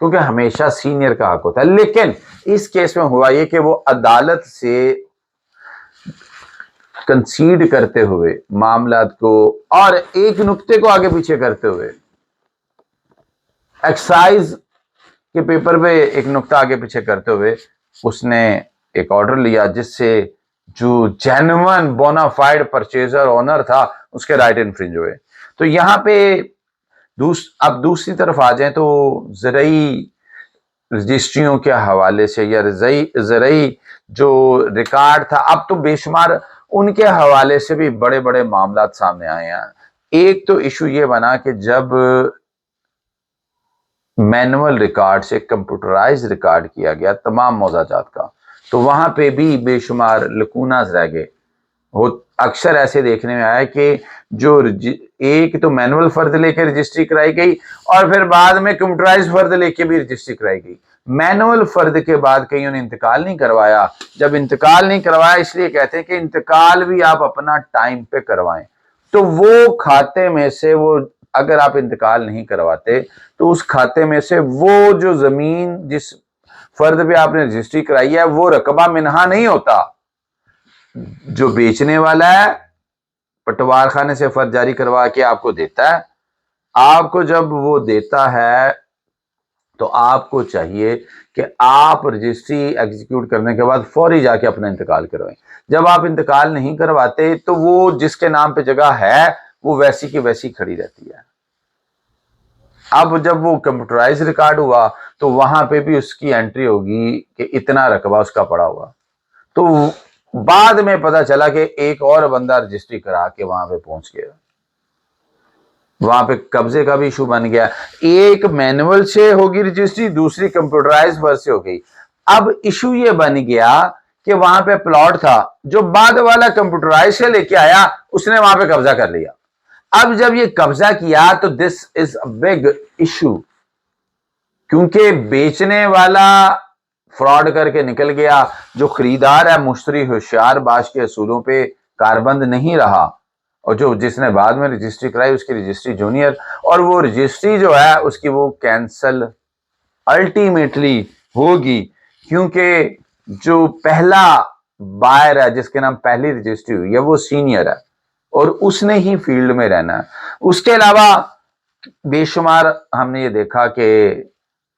کیونکہ ہمیشہ سینئر کا حق ہوتا ہے. لیکن اس کیس میں ہوا یہ کہ وہ عدالت سے کنسیڈ کرتے ہوئے معاملات کو اور ایک نقطے کو آگے پیچھے کرتے ہوئے ایکسائز کے پیپر پہ ایک نقطہ آگے پیچھے کرتے ہوئے اس نے ایک آرڈر لیا جس سے جو جینوئن بونافائڈ پرچیزر اونر تھا اس کے رائٹ انفرنج ہوئے. تو یہاں پہ اب دوسری طرف آ جائیں تو زرعی رجسٹریوں کے حوالے سے یا زرعی جو ریکارڈ تھا اب تو بے شمار ان کے حوالے سے بھی بڑے بڑے معاملات سامنے آئے ہیں. ایک تو ایشو یہ بنا کہ جب مینول ریکارڈ سے کمپیوٹرائز ریکارڈ کیا گیا تمام موضوعات کا تو وہاں پہ بھی بے شمار لکوناز رہ گئے. وہ اکثر ایسے دیکھنے میں آیا کہ جو ایک تو مینول فرد لے کے رجسٹری کرائی گئی اور پھر بعد میں کمپیوٹرائز فرد لے کے بھی رجسٹری کرائی گئی. مینول فرد کے بعد کئیوں نے انتقال نہیں کروایا. جب انتقال نہیں کروایا اس لیے کہتے ہیں کہ انتقال بھی آپ اپنا ٹائم پہ کروائیں. تو وہ کھاتے میں سے وہ اگر آپ انتقال نہیں کرواتے تو اس کھاتے میں سے وہ جو زمین جس فرد پہ آپ نے رجسٹری کرائی ہے وہ رقبہ منہا نہیں ہوتا. جو بیچنے والا ہے پٹوار خانے سے فرد جاری کروا کے آپ کو دیتا ہے. آپ کو جب وہ دیتا ہے تو آپ کو چاہیے کہ آپ رجسٹری ایگزیکیوٹ کرنے کے بعد فوری جا کے اپنا انتقال کروائیں. جب آپ انتقال نہیں کرواتے تو وہ جس کے نام پہ جگہ ہے وہ ویسی کی ویسی کھڑی رہتی ہے. اب جب وہ کمپیوٹرائز ریکارڈ ہوا تو وہاں پہ بھی اس کی انٹری ہوگی کہ اتنا رقبہ اس کا پڑا ہوا. تو بعد میں پتا چلا کہ ایک اور بندہ رجسٹری کرا کے وہاں پہ پہنچ گیا. وہاں پہ قبضے کا بھی ایشو بن گیا. ایک مینول سے ہوگی رجسٹری دوسری کمپیوٹرائز فرد سے ہو گئی. اب ایشو یہ بن گیا کہ وہاں پہ پلاٹ تھا جو بعد والا کمپیوٹرائز سے لے کے آیا اس نے وہاں پہ قبضہ کر لیا. اب جب یہ قبضہ کیا تو دس از اے بگ ایشو کیونکہ بیچنے والا فراڈ کر کے نکل گیا. جو خریدار ہے مشتری ہوشیار باش کے اصولوں پہ کاربند نہیں رہا اور جو جس نے بعد میں رجسٹری کرائی اس کی رجسٹری جونیئر اور وہ رجسٹری جو ہے اس کی وہ کینسل الٹیمیٹلی ہوگی کیونکہ جو پہلا بائر ہے جس کے نام پہلی رجسٹری ہوئی ہے وہ سینئر ہے اور اس نے ہی فیلڈ میں رہنا ہے. اس کے علاوہ بے شمار ہم نے یہ دیکھا کہ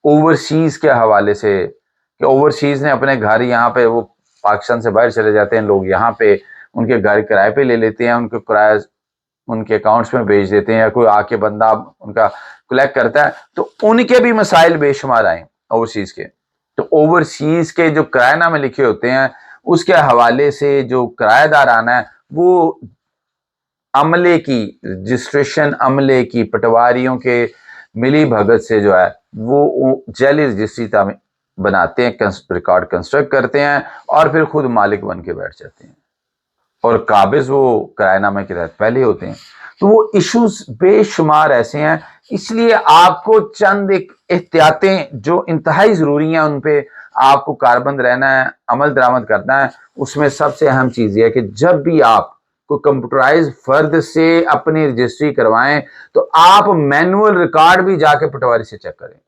اوورسیز کے حوالے سے کہ اوورسیز نے اپنے گھر یہاں پہ وہ پاکستان سے باہر چلے جاتے ہیں لوگ یہاں پہ ان کے گھر کرائے پہ لے لیتے ہیں ان کے کرایہ ان کے اکاؤنٹس میں بھیج دیتے ہیں یا کوئی آ کے بندہ ان کا کلیکٹ کرتا ہے. تو ان کے بھی مسائل بے شمار آئے اوورسیز کے. تو اوورسیز کے جو کرایہ نامے لکھے ہوتے ہیں اس کے حوالے سے جو کرایہ دار آنا ہے وہ عملے کی رجسٹریشن عملے کی پٹواریوں کے ملی بھگت سے جو ہے وہ جعلی رجسٹری بناتے ہیں ریکارڈ کنسٹرکٹ کرتے ہیں اور پھر خود مالک بن کے بیٹھ جاتے ہیں اور قابض وہ کرایہ نامے کے تحت پہلے ہوتے ہیں. تو وہ ایشوز بے شمار ایسے ہیں. اس لیے آپ کو چند ایک احتیاطیں جو انتہائی ضروری ہیں ان پہ آپ کو کاربند رہنا ہے عمل درآمد کرنا ہے. اس میں سب سے اہم چیز یہ ہے کہ جب بھی آپ کو کمپیوٹرائز فرد سے اپنی رجسٹری کروائیں تو آپ مینول ریکارڈ بھی جا کے پٹواری سے چیک کریں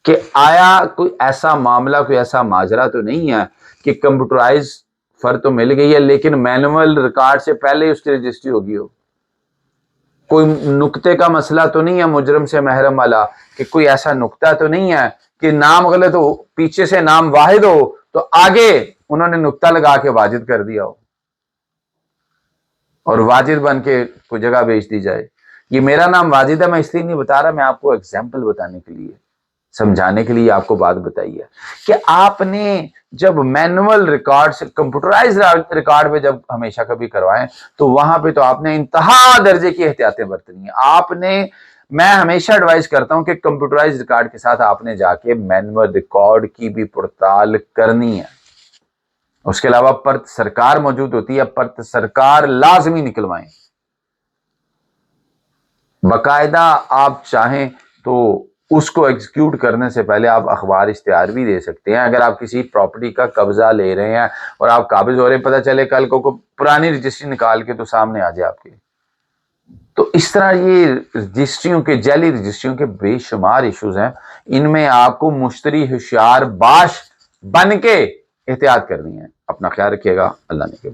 کہ آیا کوئی ایسا معاملہ کوئی ایسا ماجرا تو نہیں ہے کہ کمپیوٹرائز فرد تو مل گئی ہے لیکن مینول ریکارڈ سے پہلے اس کی رجسٹری ہوگی ہو. کوئی نقطے کا مسئلہ تو نہیں ہے مجرم سے محرم والا کہ کوئی ایسا نقطہ تو نہیں ہے کہ نام غلط ہو پیچھے سے نام واحد ہو تو آگے انہوں نے نقطہ لگا کے واجد کر دیا ہو اور واجد بن کے کوئی جگہ بیچ دی جائے. یہ میرا نام واجد ہے میں اس لیے نہیں بتا رہا میں آپ کو ایگزامپل بتانے کے لیے سمجھانے کے لیے آپ کو بات بتائی ہے کہ آپ نے جب مینول ریکارڈ سے کمپیوٹرائز ریکارڈ پہ جب ہمیشہ کبھی کروائیں تو وہاں پہ تو آپ نے انتہا درجے کی احتیاطیں برتنی ہیں. میں ہمیشہ ایڈوائز کرتا ہوں کہ کمپیوٹرائز ریکارڈ کے ساتھ آپ نے جا کے مینول ریکارڈ کی بھی پڑتال کرنی ہے. اس کے علاوہ پرت سرکار موجود ہوتی ہے پرت سرکار لازمی نکلوائیں. باقاعدہ آپ چاہیں تو اس کو ایگزیکیوٹ کرنے سے پہلے آپ اخبار اشتہار بھی دے سکتے ہیں. اگر آپ کسی پراپرٹی کا قبضہ لے رہے ہیں اور آپ قابض ہو رہے ہیں پتہ چلے کل کو پرانی رجسٹری نکال کے تو سامنے آ جائے آپ کے تو اس طرح یہ رجسٹریوں کے جعلی رجسٹریوں کے بے شمار ایشوز ہیں. ان میں آپ کو مشتری ہوشیار باش بن کے احتیاط کرنی ہے. اپنا خیال رکھیے گا. اللہ نے